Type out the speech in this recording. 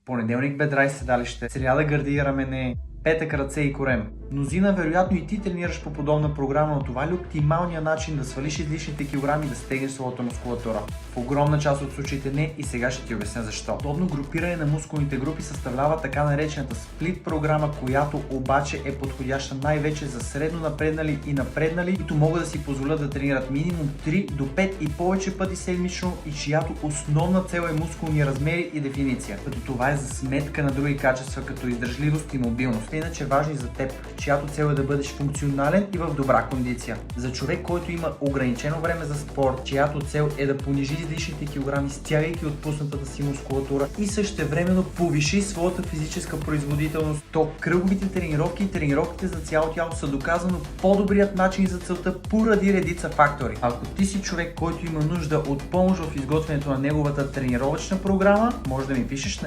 понеделник бедра и седалище, сряда гърди и рамене, петък ръце и корем. Мнозина, вероятно и ти тренираш по подобна програма, но това ли е оптималният начин да свалиш излишните килограми и да стегнеш своята мускулатура? В огромна част от случаите не и сега ще ти обясня защо. Подобно групиране на мускулните групи съставлява така наречената сплит програма, която обаче е подходяща най-вече за средно напреднали и напреднали, които могат да си позволят да тренират минимум 3 до 5 и повече пъти седмично и чиято основна цел е мускулни размери и дефиниция. Като това е за сметка на други качества, като издържливост и мобилност. Иначе важни за теб, чиято цел е да бъдеш функционален и в добра кондиция. За човек, който има ограничено време за спорт, чиято цел е да понижи излишните килограми, стягайки отпуснатата си мускулатура и същевременно повиши своята физическа производителност, то кръговите тренировки и тренировките за цяло тяло са доказано по-добрият начин за целта поради редица фактори. Ако ти си човек, който има нужда от помощ в изготвянето на неговата тренировъчна програма, може да ми пишеш на